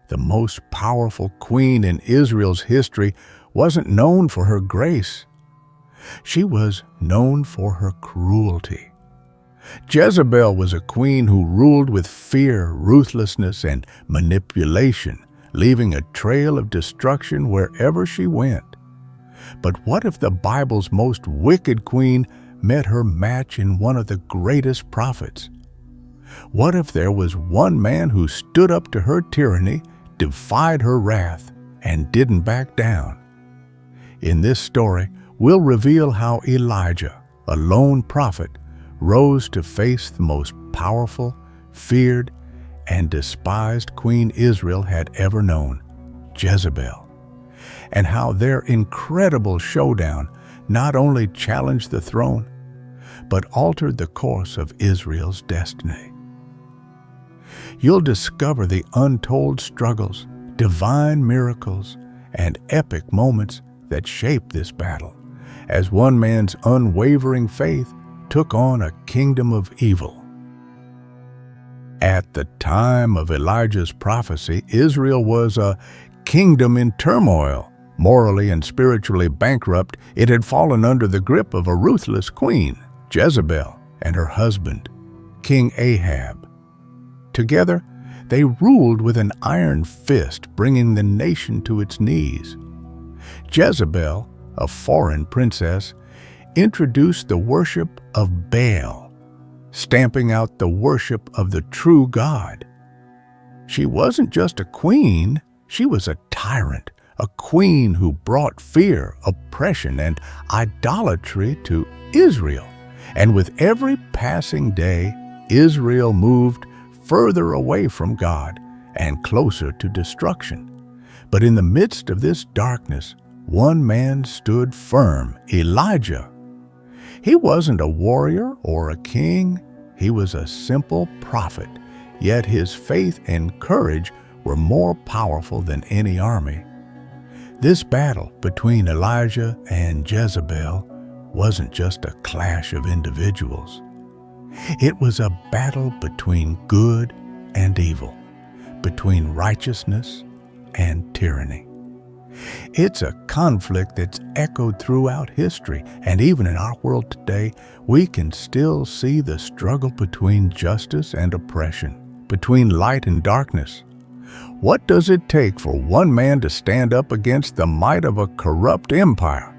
the most powerful queen in Israel's history, wasn't known for her grace. She was known for her cruelty. Jezebel was a queen who ruled with fear, ruthlessness, and manipulation, leaving a trail of destruction wherever she went. But what if the Bible's most wicked queen met her match in one of the greatest prophets? What if there was one man who stood up to her tyranny, defied her wrath, and didn't back down? In this story, we'll reveal how Elijah, a lone prophet, rose to face the most powerful, feared, and despised queen Israel had ever known, Jezebel, and how their incredible showdown not only challenged the throne, but altered the course of Israel's destiny. You'll discover the untold struggles, divine miracles, and epic moments that shaped this battle, as one man's unwavering faith took on a kingdom of evil. At the time of Elijah's prophecy, Israel was a kingdom in turmoil. Morally and spiritually bankrupt, it had fallen under the grip of a ruthless queen, Jezebel, and her husband, King Ahab. Together, they ruled with an iron fist, bringing the nation to its knees. Jezebel, a foreign princess, introduced the worship of Baal, stamping out the worship of the true God. She wasn't just a queen, she was a tyrant, a queen who brought fear, oppression, and idolatry to Israel. And with every passing day, Israel moved further away from God and closer to destruction. But in the midst of this darkness, one man stood firm, Elijah. He wasn't a warrior or a king, he was a simple prophet, yet his faith and courage were more powerful than any army. This battle between Elijah and Jezebel wasn't just a clash of individuals. It was a battle between good and evil, between righteousness and tyranny. It's a conflict that's echoed throughout history, and even in our world today, we can still see the struggle between justice and oppression, between light and darkness. What does it take for one man to stand up against the might of a corrupt empire?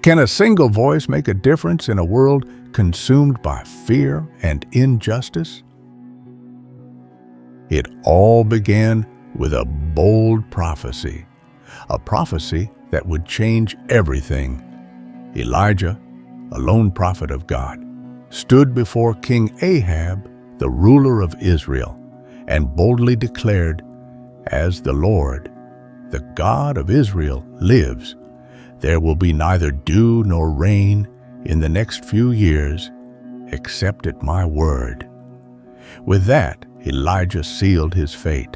Can a single voice make a difference in a world consumed by fear and injustice? It all began with a bold prophecy, a prophecy that would change everything. Elijah, a lone prophet of God, stood before King Ahab, the ruler of Israel, and boldly declared, "As the Lord, the God of Israel, lives, there will be neither dew nor rain in the next few years, except at my word." With that, Elijah sealed his fate.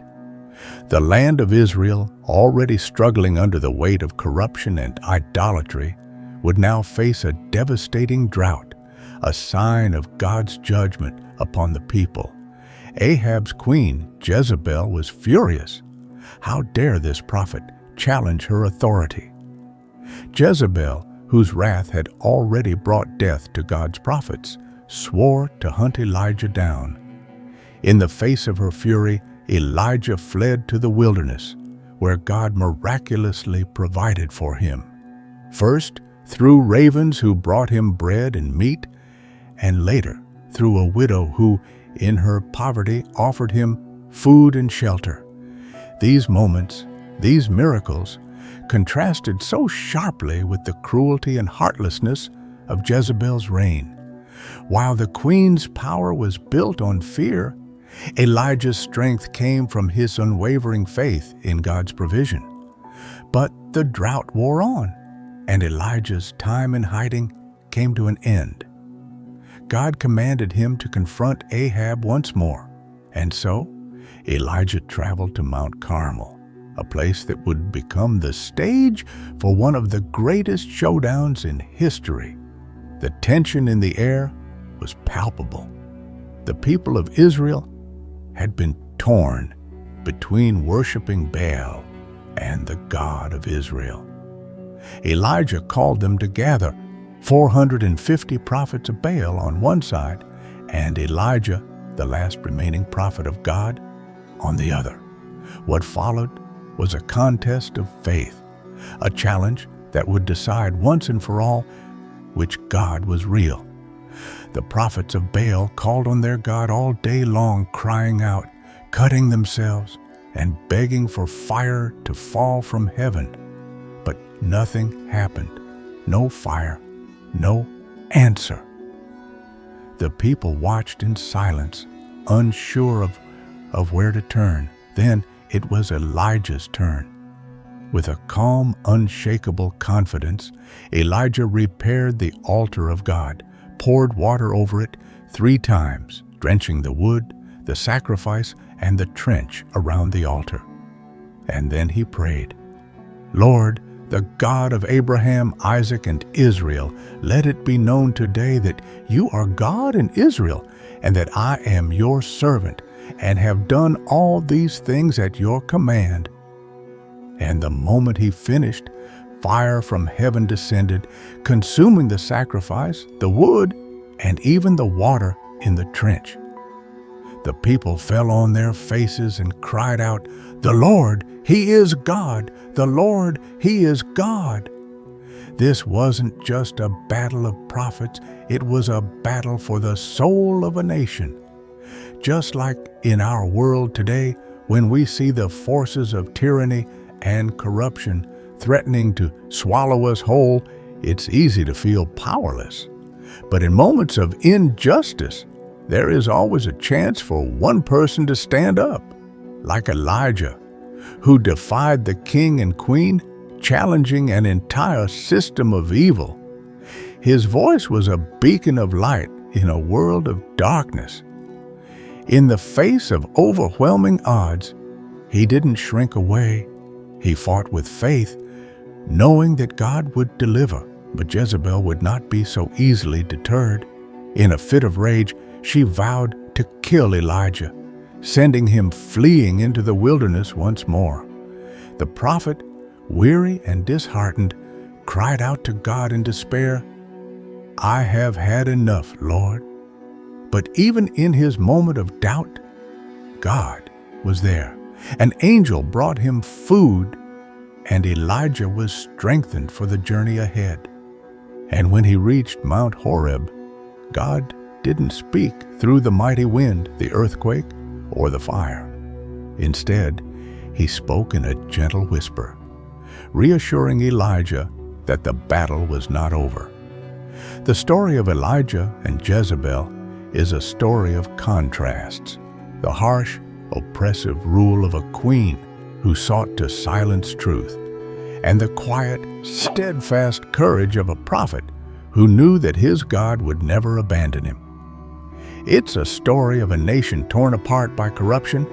The land of Israel, already struggling under the weight of corruption and idolatry, would now face a devastating drought, a sign of God's judgment upon the people. Ahab's queen, Jezebel, was furious. How dare this prophet challenge her authority? Jezebel, whose wrath had already brought death to God's prophets, swore to hunt Elijah down. In the face of her fury, Elijah fled to the wilderness, where God miraculously provided for him. First, through ravens who brought him bread and meat, and later, through a widow who, in her poverty, offered him food and shelter. These moments, these miracles, contrasted so sharply with the cruelty and heartlessness of Jezebel's reign. While the queen's power was built on fear, Elijah's strength came from his unwavering faith in God's provision. But the drought wore on, and Elijah's time in hiding came to an end. God commanded him to confront Ahab once more, and so Elijah traveled to Mount Carmel, a place that would become the stage for one of the greatest showdowns in history. The tension in the air was palpable. The people of Israel had been torn, between worshiping Baal and the God of Israel. Elijah called them to gather, 450 prophets of Baal on one side, and Elijah, the last remaining prophet of God, on the other. What followed was a contest of faith, a challenge that would decide once and for all which God was real. The prophets of Baal called on their God all day long, crying out, cutting themselves, and begging for fire to fall from heaven. But nothing happened. No fire, no answer. The people watched in silence, unsure of where to turn. Then it was Elijah's turn. With a calm, unshakable confidence, Elijah repaired the altar of God, poured water over it 3 times, drenching the wood, the sacrifice, and the trench around the altar. And then he prayed, "Lord, the God of Abraham, Isaac, and Israel, let it be known today that you are God in Israel, and that I am your servant, and have done all these things at your command." And the moment he finished, fire from heaven descended, consuming the sacrifice, the wood, and even the water in the trench. The people fell on their faces and cried out, "The Lord, He is God! The Lord, He is God!" This wasn't just a battle of prophets, it was a battle for the soul of a nation. Just like in our world today, when we see the forces of tyranny and corruption threatening to swallow us whole, it's easy to feel powerless. But in moments of injustice, there is always a chance for one person to stand up, like Elijah, who defied the king and queen, challenging an entire system of evil. His voice was a beacon of light in a world of darkness. In the face of overwhelming odds, he didn't shrink away. He fought with faith, knowing that God would deliver, but Jezebel would not be so easily deterred. In a fit of rage, she vowed to kill Elijah, sending him fleeing into the wilderness once more. The prophet, weary and disheartened, cried out to God in despair, "I have had enough, Lord." But even in his moment of doubt, God was there. An angel brought him food, and Elijah was strengthened for the journey ahead. And when he reached Mount Horeb, God didn't speak through the mighty wind, the earthquake, or the fire. Instead, he spoke in a gentle whisper, reassuring Elijah that the battle was not over. The story of Elijah and Jezebel is a story of contrasts. The harsh, oppressive rule of a queen who sought to silence truth, and the quiet, steadfast courage of a prophet who knew that his God would never abandon him. It's a story of a nation torn apart by corruption,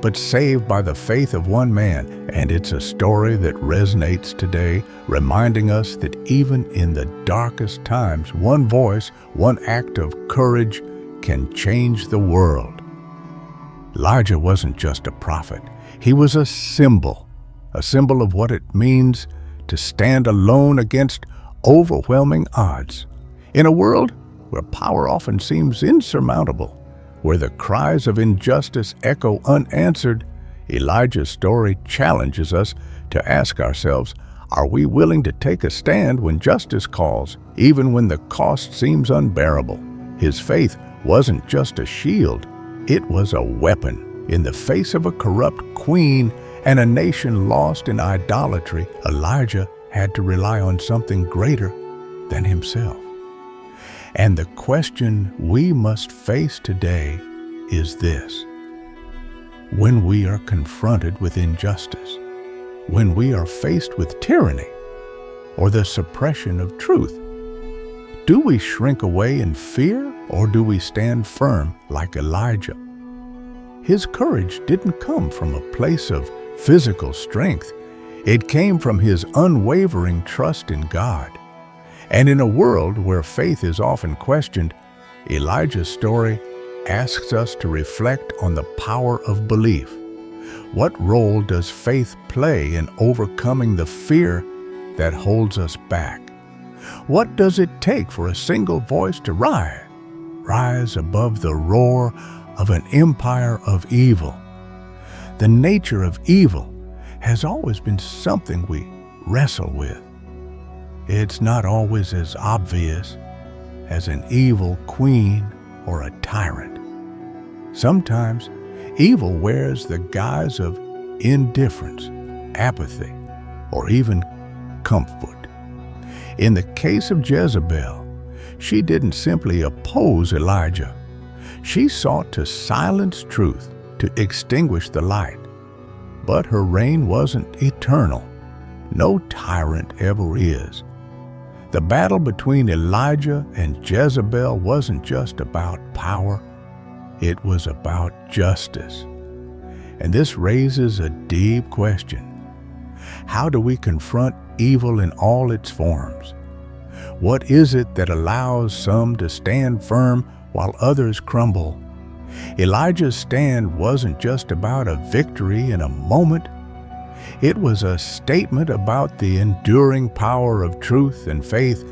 but saved by the faith of one man, and it's a story that resonates today, reminding us that even in the darkest times, one voice, one act of courage can change the world. Elijah wasn't just a prophet. He was a symbol of what it means to stand alone against overwhelming odds. In a world where power often seems insurmountable, where the cries of injustice echo unanswered, Elijah's story challenges us to ask ourselves, are we willing to take a stand when justice calls, even when the cost seems unbearable? His faith wasn't just a shield, it was a weapon. In the face of a corrupt queen and a nation lost in idolatry, Elijah had to rely on something greater than himself. And the question we must face today is this: when we are confronted with injustice, when we are faced with tyranny or the suppression of truth, do we shrink away in fear, or do we stand firm like Elijah? His courage didn't come from a place of physical strength. It came from his unwavering trust in God. And in a world where faith is often questioned, Elijah's story asks us to reflect on the power of belief. What role does faith play in overcoming the fear that holds us back? What does it take for a single voice to rise above the roar of an empire of evil? The nature of evil has always been something we wrestle with. It's not always as obvious as an evil queen or a tyrant. Sometimes evil wears the guise of indifference, apathy, or even comfort. In the case of Jezebel, she didn't simply oppose Elijah. She sought to silence truth, to extinguish the light. But her reign wasn't eternal. No tyrant ever is. The battle between Elijah and Jezebel wasn't just about power, it was about justice. And this raises a deep question. How do we confront evil in all its forms? What is it that allows some to stand firm while others crumble? Elijah's stand wasn't just about a victory in a moment. It was a statement about the enduring power of truth and faith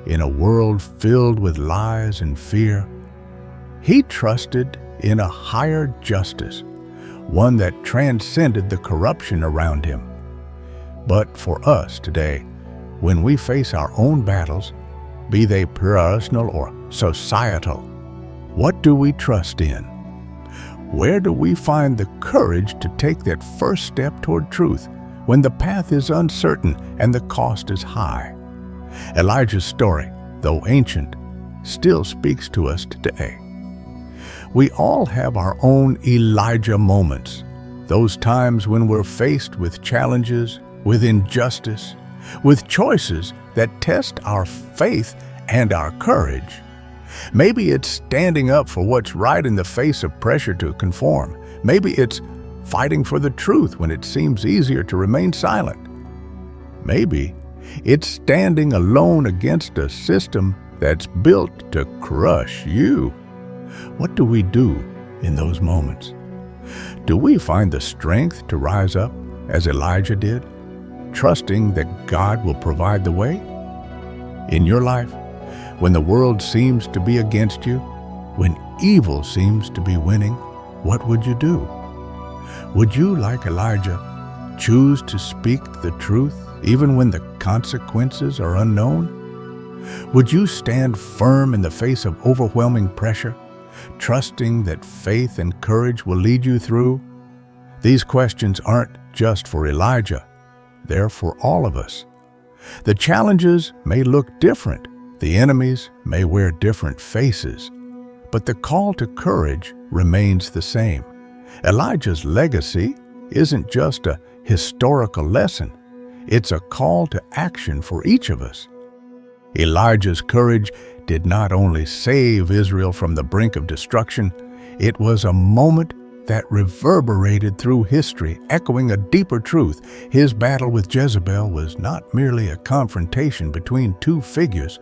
in a world filled with lies and fear. He trusted in a higher justice, one that transcended the corruption around him. But for us today, when we face our own battles, be they personal or societal, what do we trust in? Where do we find the courage to take that first step toward truth when the path is uncertain and the cost is high? Elijah's story, though ancient, still speaks to us today. We all have our own Elijah moments, those times when we're faced with challenges, with injustice, with choices that test our faith and our courage. Maybe it's standing up for what's right in the face of pressure to conform. Maybe it's fighting for the truth when it seems easier to remain silent. Maybe it's standing alone against a system that's built to crush you. What do we do in those moments? Do we find the strength to rise up as Elijah did, trusting that God will provide the way? In your life, when the world seems to be against you, when evil seems to be winning, what would you do? Would you, like Elijah, choose to speak the truth even when the consequences are unknown? Would you stand firm in the face of overwhelming pressure, trusting that faith and courage will lead you through? These questions aren't just for Elijah, they're for all of us. The challenges may look different, the enemies may wear different faces, but the call to courage remains the same. Elijah's legacy isn't just a historical lesson, it's a call to action for each of us. Elijah's courage did not only save Israel from the brink of destruction, it was a moment that reverberated through history, echoing a deeper truth. His battle with Jezebel was not merely a confrontation between two figures,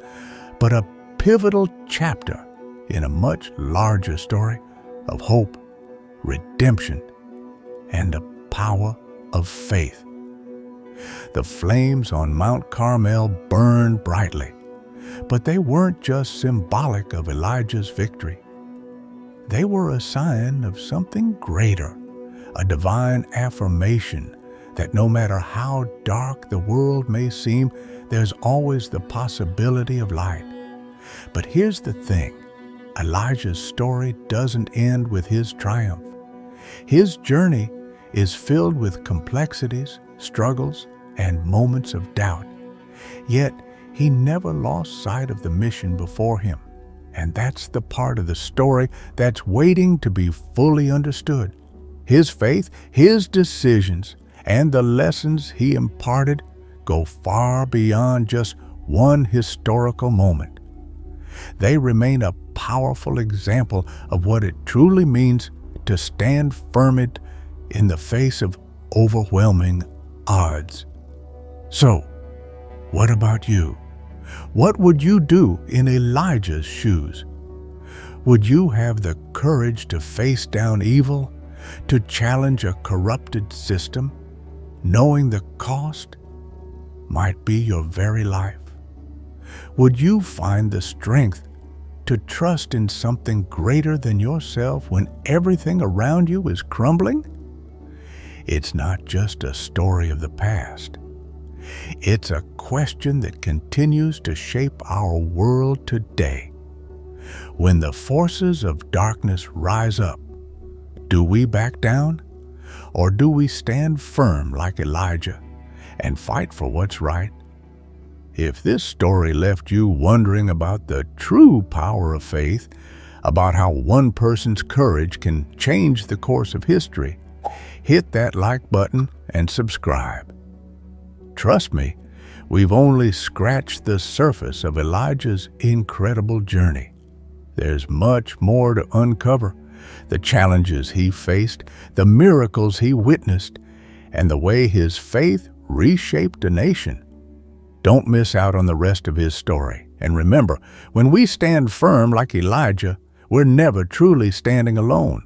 but a pivotal chapter in a much larger story of hope, redemption, and the power of faith. The flames on Mount Carmel burned brightly, but they weren't just symbolic of Elijah's victory. They were a sign of something greater, a divine affirmation that no matter how dark the world may seem, there's always the possibility of light. But here's the thing, Elijah's story doesn't end with his triumph. His journey is filled with complexities, struggles, and moments of doubt. Yet, he never lost sight of the mission before him. And that's the part of the story that's waiting to be fully understood. His faith, his decisions, and the lessons he imparted go far beyond just one historical moment. They remain a powerful example of what it truly means to stand firm in the face of overwhelming odds. So, what about you? What would you do in Elijah's shoes? Would you have the courage to face down evil, to challenge a corrupted system, knowing the cost might be your very life? Would you find the strength to trust in something greater than yourself when everything around you is crumbling? It's not just a story of the past. It's a question that continues to shape our world today. When the forces of darkness rise up, do we back down? Or do we stand firm like Elijah and fight for what's right? If this story left you wondering about the true power of faith, about how one person's courage can change the course of history, hit that like button and subscribe. Trust me, we've only scratched the surface of Elijah's incredible journey. There's much more to uncover: the challenges he faced, the miracles he witnessed, and the way his faith reshaped a nation. Don't miss out on the rest of his story. And remember, when we stand firm like Elijah, we're never truly standing alone.